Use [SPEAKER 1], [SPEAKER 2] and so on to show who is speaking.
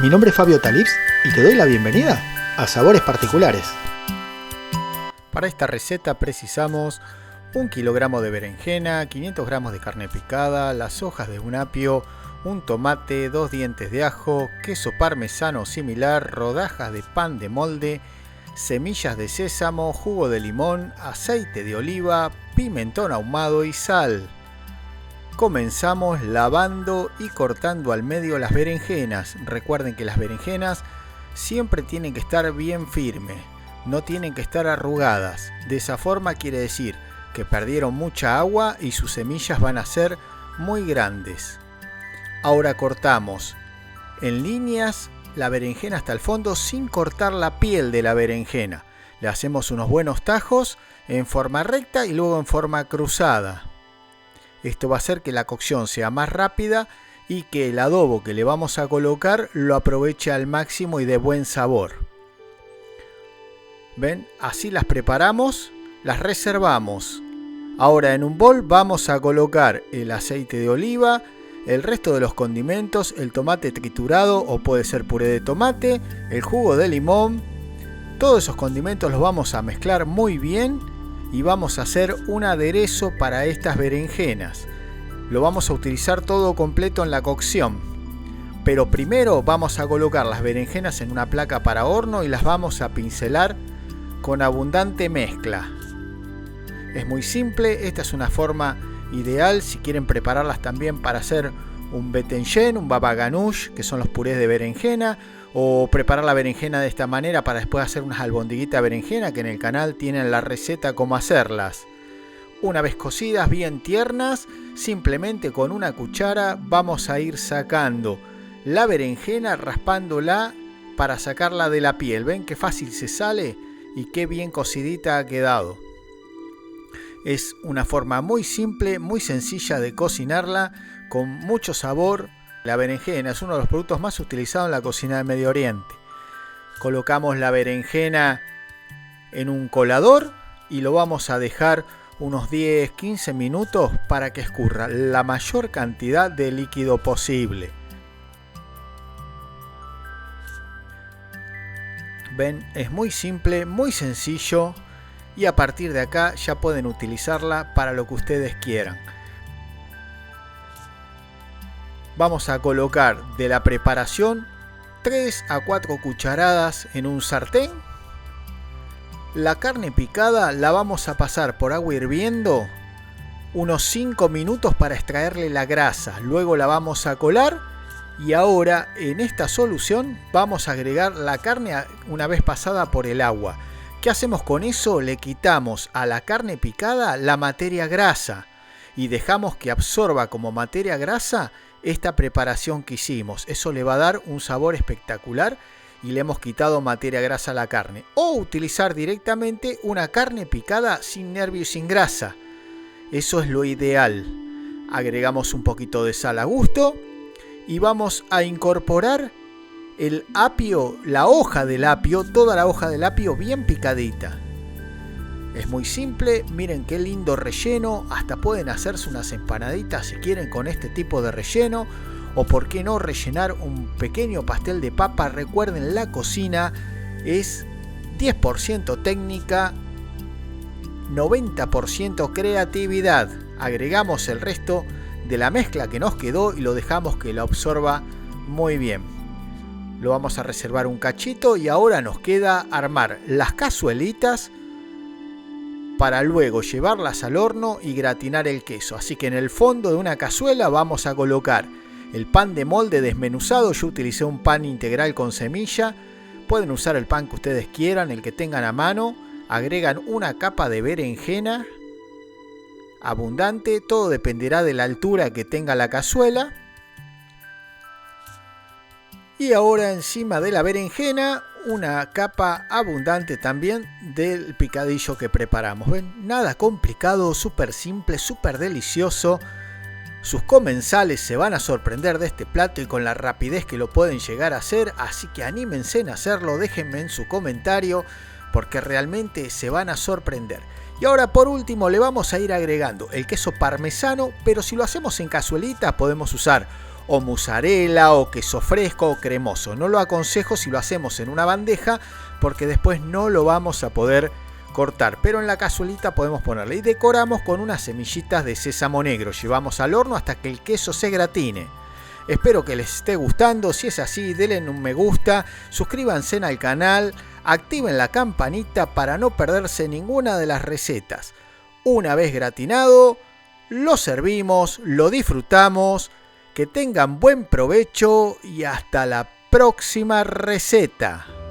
[SPEAKER 1] Mi nombre es Fabio Talibs y te doy la bienvenida a Sabores Particulares. Para esta receta precisamos 1 kilogramo de berenjena, 500 gramos de carne picada, las hojas de un apio, un tomate, 2 dientes de ajo, queso parmesano o similar, rodajas de pan de molde, semillas de sésamo, jugo de limón, aceite de oliva, pimentón ahumado y sal. Comenzamos lavando y cortando al medio las berenjenas. Recuerden que las berenjenas siempre tienen que estar bien firmes, no tienen que estar arrugadas. De esa forma quiere decir que perdieron mucha agua y sus semillas van a ser muy grandes. Ahora cortamos en líneas la berenjena hasta el fondo sin cortar la piel de la berenjena. Le hacemos unos buenos tajos en forma recta y luego en forma cruzada. Esto va a hacer que la cocción sea más rápida y que el adobo que le vamos a colocar lo aproveche al máximo y de buen sabor. ¿Ven? Así las preparamos, las reservamos. Ahora en un bol vamos a colocar el aceite de oliva, el resto de los condimentos, el tomate triturado o puede ser puré de tomate, el jugo de limón. Todos esos condimentos los vamos a mezclar muy bien y vamos a hacer un aderezo para estas berenjenas. Lo vamos a utilizar todo completo en la cocción. Pero primero vamos a colocar las berenjenas en una placa para horno y las vamos a pincelar con abundante mezcla. Es muy simple, esta es una forma ideal si quieren prepararlas también para hacer un betenjen, un baba ganoush, que son los purés de berenjena, o preparar la berenjena de esta manera para después hacer unas albondiguitas de berenjena, que en el canal tienen la receta cómo hacerlas. Una vez cocidas, bien tiernas, simplemente con una cuchara vamos a ir sacando la berenjena, raspándola para sacarla de la piel. ¿Ven qué fácil se sale y qué bien cocidita ha quedado? Es una forma muy simple, muy sencilla de cocinarla, con mucho sabor. La berenjena es uno de los productos más utilizados en la cocina del Medio Oriente. Colocamos la berenjena en un colador y lo vamos a dejar unos 10-15 minutos para que escurra la mayor cantidad de líquido posible. Ven, es muy simple, muy sencillo y a partir de acá ya pueden utilizarla para lo que ustedes quieran. Vamos a colocar de la preparación 3 a 4 cucharadas en un sartén. La carne picada la vamos a pasar por agua hirviendo unos 5 minutos para extraerle la grasa. Luego la vamos a colar y ahora en esta solución vamos a agregar la carne una vez pasada por el agua. ¿Qué hacemos con eso? Le quitamos a la carne picada la materia grasa y dejamos que absorba como materia grasa esta preparación que hicimos. Eso le va a dar un sabor espectacular y le hemos quitado materia grasa a la carne. O utilizar directamente una carne picada sin nervio y sin grasa. Eso es lo ideal. Agregamos un poquito de sal a gusto y vamos a incorporar el apio, la hoja del apio, toda la hoja del apio bien picadita. Es muy simple, miren qué lindo relleno, hasta pueden hacerse unas empanaditas si quieren con este tipo de relleno, o por qué no rellenar un pequeño pastel de papa. Recuerden, la cocina es 10% técnica, 90% creatividad. Agregamos el resto de la mezcla que nos quedó y lo dejamos que la absorba muy bien. Lo vamos a reservar un cachito y ahora nos queda armar las cazuelitas para luego llevarlas al horno y gratinar el queso. Así que en el fondo de una cazuela vamos a colocar el pan de molde desmenuzado. Yo utilicé un pan integral con semilla. Pueden usar el pan que ustedes quieran, el que tengan a mano. Agregan una capa de berenjena abundante. Todo dependerá de la altura que tenga la cazuela. Y ahora encima de la berenjena una capa abundante también del picadillo que preparamos. ¿Ven? Nada complicado, súper simple, súper delicioso. Sus comensales se van a sorprender de este plato y con la rapidez que lo pueden llegar a hacer. Así que anímense en hacerlo, déjenme en su comentario porque realmente se van a sorprender. Y ahora por último le vamos a ir agregando el queso parmesano, pero si lo hacemos en cazuelita podemos usar o mozzarella o queso fresco o cremoso. No lo aconsejo si lo hacemos en una bandeja porque después no lo vamos a poder cortar, pero en la cazuelita podemos ponerle y decoramos con unas semillitas de sésamo negro. Llevamos al horno hasta que el queso se gratine. Espero que les esté gustando. Si es así, denle un me gusta, suscríbanse al canal, activen la campanita para no perderse ninguna de las recetas. Una vez gratinado, lo servimos, lo disfrutamos. Que tengan buen provecho y hasta la próxima receta.